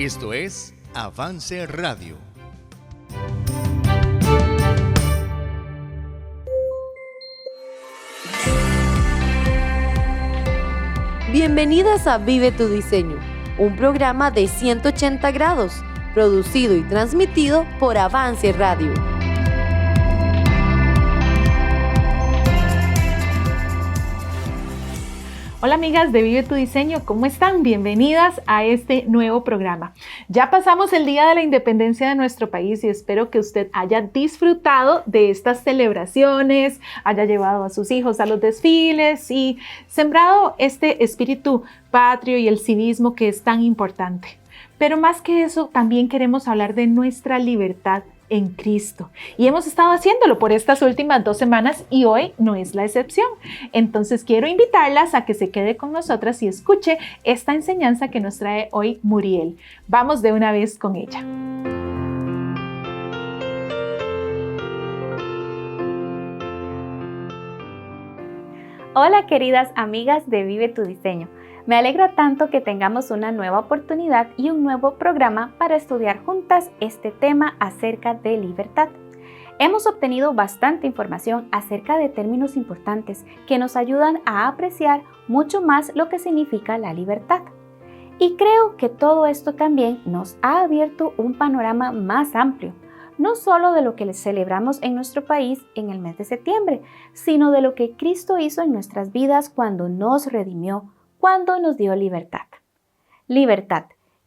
Esto es Avance Radio. Bienvenidas a Vive tu Diseño, un programa de 180 grados, producido y transmitido por Avance Radio. Hola amigas de Vive tu Diseño, ¿cómo están? Bienvenidas a este nuevo programa. Ya pasamos el Día de la Independencia de nuestro país y espero que usted haya disfrutado de estas celebraciones, haya llevado a sus hijos a los desfiles y sembrado este espíritu patrio y el civismo que es tan importante. Pero más que eso, también queremos hablar de nuestra libertad en Cristo. Y hemos estado haciéndolo por estas últimas 2 semanas y hoy no es la excepción. Entonces quiero invitarlas a que se quede con nosotras y escuche esta enseñanza que nos trae hoy Muriel. Vamos de una vez con ella. Hola queridas amigas de Vive tu Diseño. Me alegra tanto que tengamos una nueva oportunidad y un nuevo programa para estudiar juntas este tema acerca de libertad. Hemos obtenido bastante información acerca de términos importantes que nos ayudan a apreciar mucho más lo que significa la libertad. Y creo que todo esto también nos ha abierto un panorama más amplio, no solo de lo que celebramos en nuestro país en el mes de septiembre, sino de lo que Cristo hizo en nuestras vidas cuando nos redimió, cuando nos dio libertad. Libertad.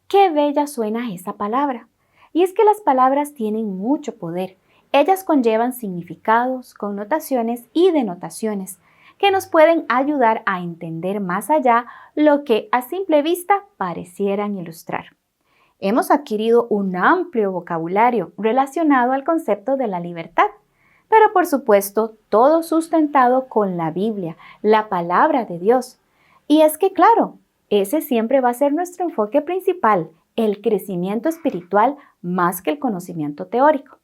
Qué bella suena esa palabra. Y es que las palabras tienen mucho poder. Ellas conllevan significados, connotaciones y denotaciones que nos pueden ayudar a entender más allá lo que a simple vista parecieran ilustrar. Hemos adquirido un amplio vocabulario relacionado al concepto de la libertad, pero por supuesto todo sustentado con la Biblia, la palabra de Dios. Y es que claro, ese siempre va a ser nuestro enfoque principal, el crecimiento espiritual más que el conocimiento teórico.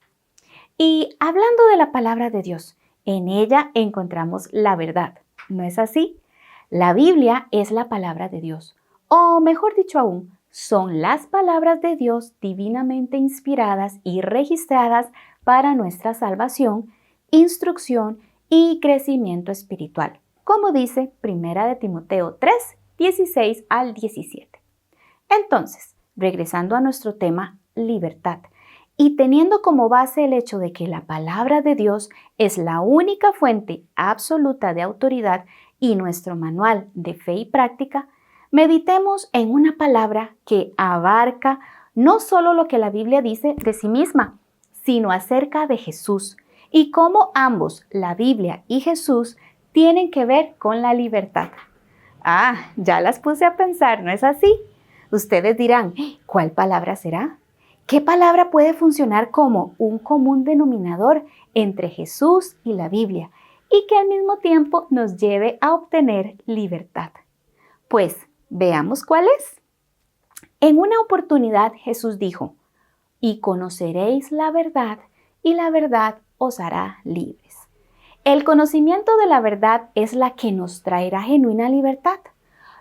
Y hablando de la palabra de Dios, en ella encontramos la verdad, ¿no es así? La Biblia es la palabra de Dios, o mejor dicho aún, son las palabras de Dios divinamente inspiradas y registradas para nuestra salvación, instrucción y crecimiento espiritual, como dice 1 de Timoteo 3, 16 al 17. Entonces, regresando a nuestro tema, libertad, y teniendo como base el hecho de que la palabra de Dios es la única fuente absoluta de autoridad y nuestro manual de fe y práctica, meditemos en una palabra que abarca no solo lo que la Biblia dice de sí misma, sino acerca de Jesús y cómo ambos, la Biblia y Jesús, tienen que ver con la libertad. Ya las puse a pensar, ¿no es así? Ustedes dirán, ¿cuál palabra será? ¿Qué palabra puede funcionar como un común denominador entre Jesús y la Biblia y que al mismo tiempo nos lleve a obtener libertad? Pues, veamos cuál es. En una oportunidad Jesús dijo, y conoceréis la verdad, y la verdad os hará libres. El conocimiento de la verdad es la que nos traerá genuina libertad.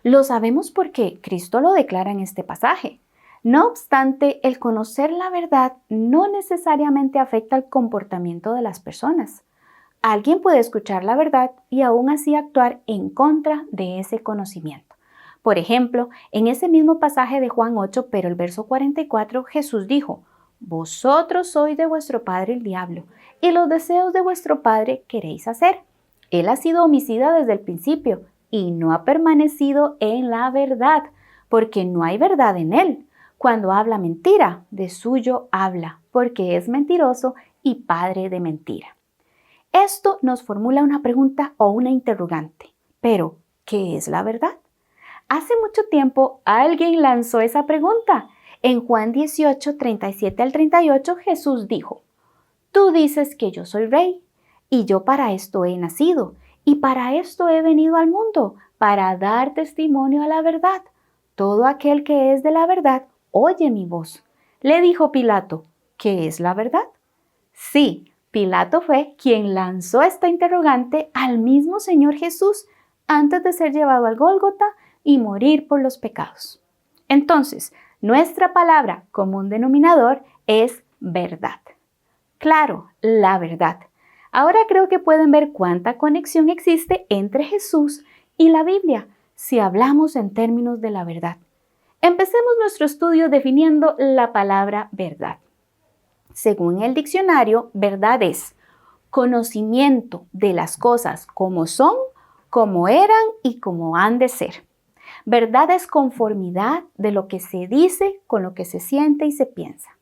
Lo sabemos porque Cristo lo declara en este pasaje. No obstante, el conocer la verdad no necesariamente afecta el comportamiento de las personas. Alguien puede escuchar la verdad y aún así actuar en contra de ese conocimiento. Por ejemplo, en ese mismo pasaje de Juan 8, pero el verso 44, Jesús dijo, vosotros sois de vuestro padre el diablo, y los deseos de vuestro padre queréis hacer. Él ha sido homicida desde el principio y no ha permanecido en la verdad, porque no hay verdad en él. Cuando habla mentira, de suyo habla, porque es mentiroso y padre de mentira. Esto nos formula una pregunta o una interrogante. Pero, ¿qué es la verdad? Hace mucho tiempo alguien lanzó esa pregunta. En Juan 18, 37 al 38, Jesús dijo, tú dices que yo soy rey, y yo para esto he nacido, y para esto he venido al mundo, para dar testimonio a la verdad. Todo aquel que es de la verdad, oye mi voz. Le dijo Pilato, ¿qué es la verdad? Sí, Pilato fue quien lanzó esta interrogante al mismo Señor Jesús antes de ser llevado al Gólgota y morir por los pecados. Entonces, Nuestra palabra común denominador es verdad. Claro, la verdad. Ahora creo que pueden ver cuánta conexión existe entre Jesús y la Biblia si hablamos en términos de la verdad. Empecemos nuestro estudio definiendo la palabra verdad. Según el diccionario, verdad es conocimiento de las cosas como son, como eran y como han de ser. Verdad es conformidad de lo que se dice con lo que se siente y se piensa.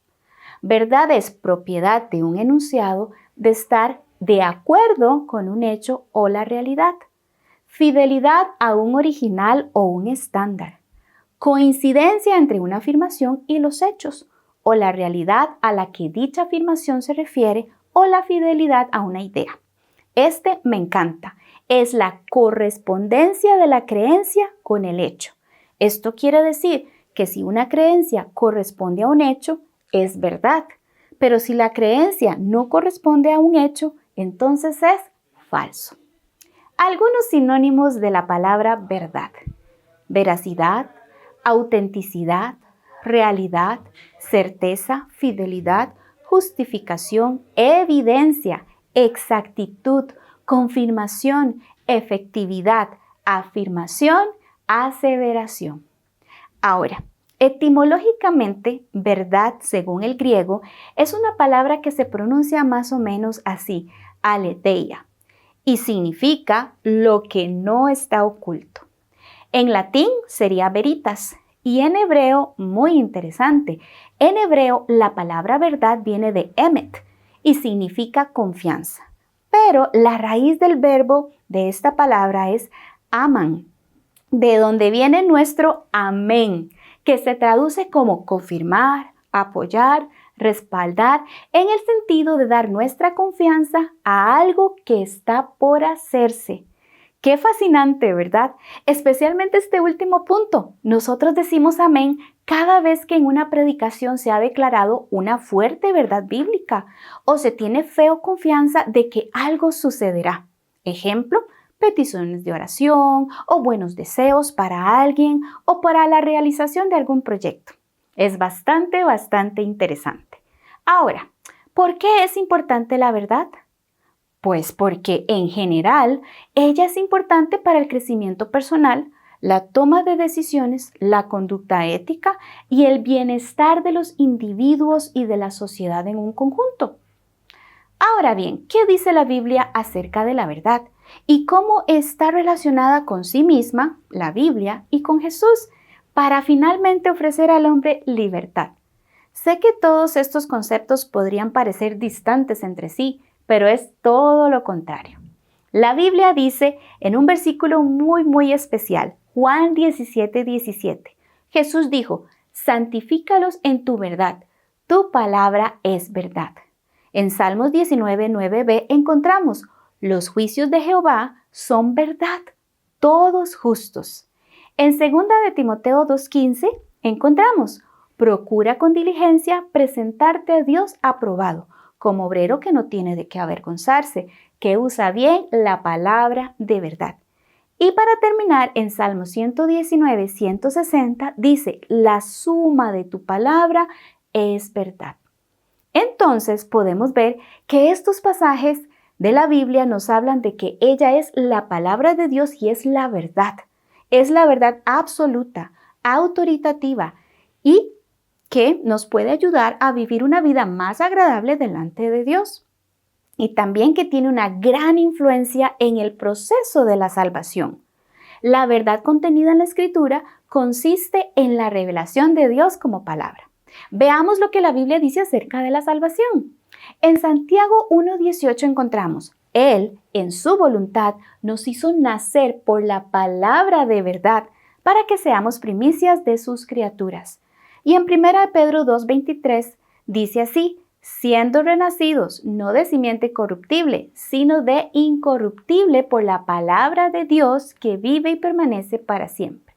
Verdad es propiedad de un enunciado de estar de acuerdo con un hecho o la realidad. Fidelidad a un original o un estándar. Coincidencia entre una afirmación y los hechos, o la realidad a la que dicha afirmación se refiere, o la fidelidad a una idea. Este me encanta. Es la correspondencia de la creencia con el hecho. Esto quiere decir que si una creencia corresponde a un hecho, es verdad. Pero si la creencia no corresponde a un hecho, entonces es falso. Algunos sinónimos de la palabra verdad: veracidad, autenticidad, realidad, certeza, fidelidad, justificación, evidencia, exactitud, confirmación, efectividad, afirmación, aseveración. Ahora, etimológicamente, verdad, según el griego, es una palabra que se pronuncia más o menos así, aletheia, y significa lo que no está oculto. En latín sería veritas, y en hebreo, muy interesante, en hebreo la palabra verdad viene de emet y significa confianza. Pero la raíz del verbo de esta palabra es aman, de donde viene nuestro amén, que se traduce como confirmar, apoyar, respaldar, en el sentido de dar nuestra confianza a algo que está por hacerse. Qué fascinante, ¿verdad? Especialmente este último punto. Nosotros decimos amén cada vez que en una predicación se ha declarado una fuerte verdad bíblica o se tiene fe o confianza de que algo sucederá. Ejemplo, peticiones de oración o buenos deseos para alguien o para la realización de algún proyecto. Es bastante interesante. Ahora, ¿por qué es importante la verdad? Pues porque en general ella es importante para el crecimiento personal, la toma de decisiones, la conducta ética y el bienestar de los individuos y de la sociedad en un conjunto. Ahora bien, ¿qué dice la Biblia acerca de la verdad? ¿Y cómo está relacionada con sí misma, la Biblia, y con Jesús, para finalmente ofrecer al hombre libertad? Sé que todos estos conceptos podrían parecer distantes entre sí, pero es todo lo contrario. La Biblia dice en un versículo muy especial, Juan 17:17, Jesús dijo: santifícalos en tu verdad, tu palabra es verdad. En Salmos 19:9b encontramos: los juicios de Jehová son verdad, todos justos. En 2 de Timoteo 2:15 encontramos: procura con diligencia presentarte a Dios aprobado, como obrero que no tiene de qué avergonzarse, que usa bien la palabra de verdad. Y para terminar, en Salmo 119:160 dice: la suma de tu palabra es verdad. Entonces podemos ver que estos pasajes de la Biblia nos hablan de que ella es la palabra de Dios y es la verdad. Es la verdad absoluta, autoritativa y que nos puede ayudar a vivir una vida más agradable delante de Dios. Y también que tiene una gran influencia en el proceso de la salvación. La verdad contenida en la Escritura consiste en la revelación de Dios como palabra. Veamos lo que la Biblia dice acerca de la salvación. En Santiago 1:18 encontramos: Él, en su voluntad, nos hizo nacer por la palabra de verdad, para que seamos primicias de sus criaturas. Y en 1 Pedro 2:23 dice así: siendo renacidos no de simiente corruptible, sino de incorruptible por la palabra de Dios que vive y permanece para siempre.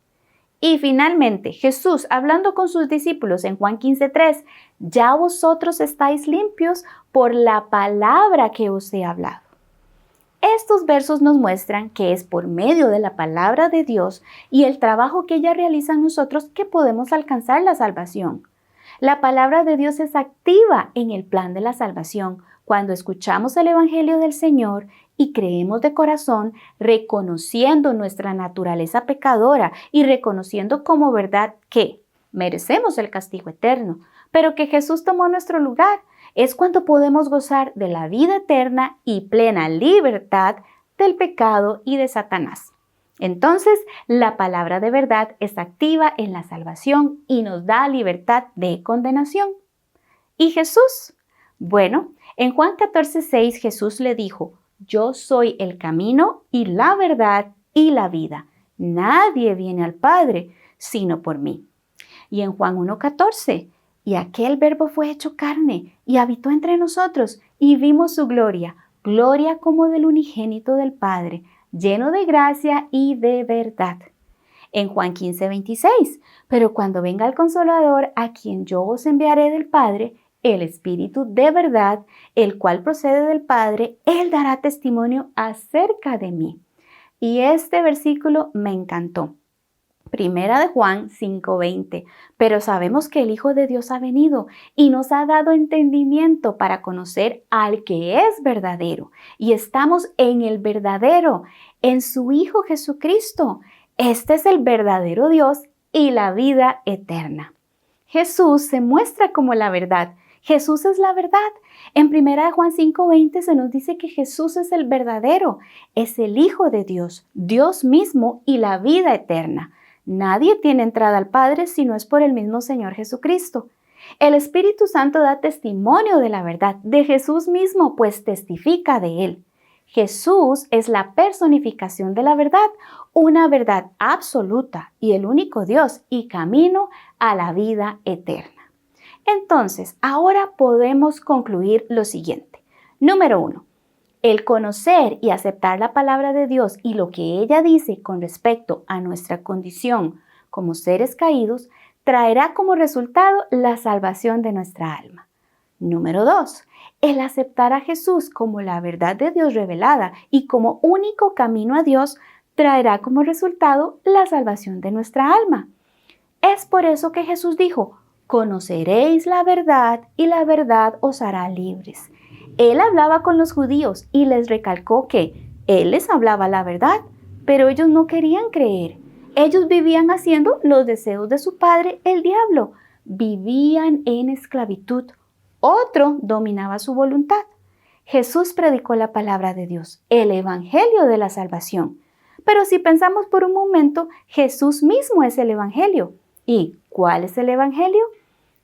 Y finalmente, Jesús, hablando con sus discípulos en Juan 15:3, ya vosotros estáis limpios por la palabra que os he hablado. Estos versos nos muestran que es por medio de la palabra de Dios y el trabajo que ella realiza en nosotros que podemos alcanzar la salvación. La palabra de Dios es activa en el plan de la salvación cuando escuchamos el Evangelio del Señor y creemos de corazón, reconociendo nuestra naturaleza pecadora y reconociendo como verdad que merecemos el castigo eterno, pero que Jesús tomó nuestro lugar. Es cuando podemos gozar de la vida eterna y plena libertad del pecado y de Satanás. Entonces, la palabra de verdad es activa en la salvación y nos da libertad de condenación. ¿Y Jesús? Bueno, en Juan 14:6 Jesús le dijo: yo soy el camino y la verdad y la vida. Nadie viene al Padre sino por mí. Y en Juan 1:14, y aquel verbo fue hecho carne y habitó entre nosotros y vimos su gloria, gloria como del unigénito del Padre, lleno de gracia y de verdad. En Juan 15:26, pero cuando venga el Consolador, a quien yo os enviaré del Padre, el Espíritu de verdad, el cual procede del Padre, Él dará testimonio acerca de mí. Y este versículo me encantó. Primera de Juan 5:20, pero sabemos que el Hijo de Dios ha venido y nos ha dado entendimiento para conocer al que es verdadero. Y estamos en el verdadero, en su Hijo Jesucristo. Este es el verdadero Dios y la vida eterna. Jesús se muestra como la verdad. Jesús es la verdad. En Primera de Juan 5:20 se nos dice que Jesús es el verdadero, es el Hijo de Dios, Dios mismo y la vida eterna. Nadie tiene entrada al Padre si no es por el mismo Señor Jesucristo. El Espíritu Santo da testimonio de la verdad, de Jesús mismo, pues testifica de Él. Jesús es la personificación de la verdad, una verdad absoluta y el único Dios y camino a la vida eterna. Entonces, ahora podemos concluir lo siguiente. Número 1. El conocer y aceptar la palabra de Dios y lo que ella dice con respecto a nuestra condición como seres caídos traerá como resultado la salvación de nuestra alma. Número 2. El aceptar a Jesús como la verdad de Dios revelada y como único camino a Dios traerá como resultado la salvación de nuestra alma. Es por eso que Jesús dijo: conoceréis la verdad y la verdad os hará libres. Él hablaba con los judíos y les recalcó que Él les hablaba la verdad, pero ellos no querían creer. Ellos vivían haciendo los deseos de su padre, el diablo. Vivían en esclavitud. Otro dominaba su voluntad. Jesús predicó la palabra de Dios, el evangelio de la salvación. Pero si pensamos por un momento, Jesús mismo es el evangelio. ¿Y cuál es el evangelio?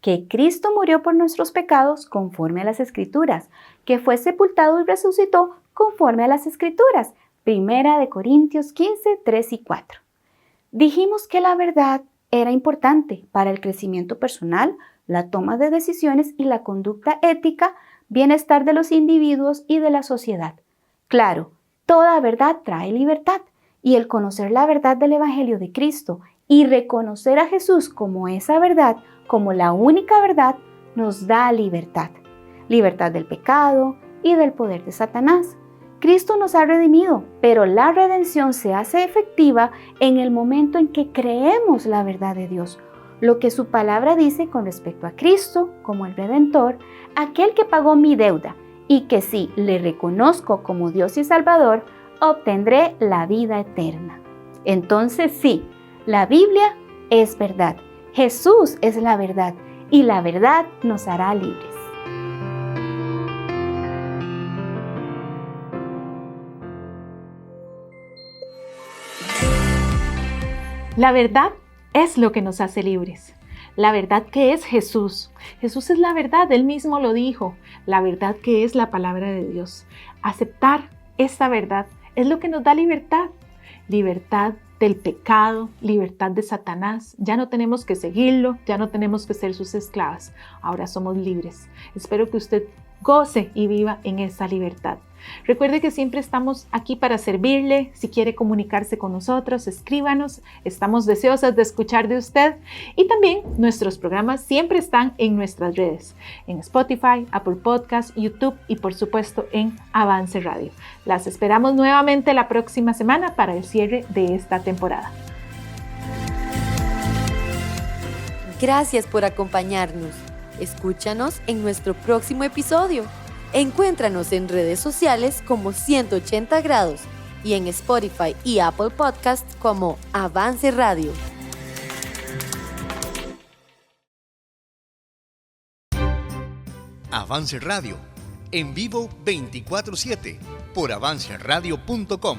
Que Cristo murió por nuestros pecados conforme a las Escrituras, que fue sepultado y resucitó conforme a las Escrituras. Primera de Corintios 15, 3 y 4. Dijimos que la verdad era importante para el crecimiento personal, la toma de decisiones y la conducta ética, bienestar de los individuos y de la sociedad. Claro, toda verdad trae libertad, y el conocer la verdad del Evangelio de Cristo y reconocer a Jesús como esa verdad, como la única verdad, nos da libertad. Libertad del pecado y del poder de Satanás. Cristo nos ha redimido, pero la redención se hace efectiva en el momento en que creemos la verdad de Dios, lo que su palabra dice con respecto a Cristo como el Redentor, aquel que pagó mi deuda, y que si le reconozco como Dios y Salvador, obtendré la vida eterna. Entonces sí, la Biblia es verdad. Jesús es la verdad y la verdad nos hará libres. La verdad es lo que nos hace libres. La verdad que es Jesús. Jesús es la verdad, Él mismo lo dijo. La verdad que es la palabra de Dios. Aceptar esta verdad es lo que nos da libertad. Libertad del pecado, libertad de Satanás. Ya no tenemos que seguirlo, ya no tenemos que ser sus esclavas. Ahora somos libres. Espero que usted goce y viva en esa libertad. Recuerde que siempre estamos aquí para servirle. Si quiere comunicarse con nosotros, escríbanos. Estamos deseosas de escuchar de usted. Y también nuestros programas siempre están en nuestras redes, en Spotify, Apple Podcasts, YouTube y por supuesto en Avance Radio. Las esperamos nuevamente la próxima semana para el cierre de esta temporada. Gracias por acompañarnos. Escúchanos en nuestro próximo episodio. Encuéntranos en redes sociales como 180 grados y en Spotify y Apple Podcasts como Avance Radio. Avance Radio, en vivo 24/7 por avanceradio.com.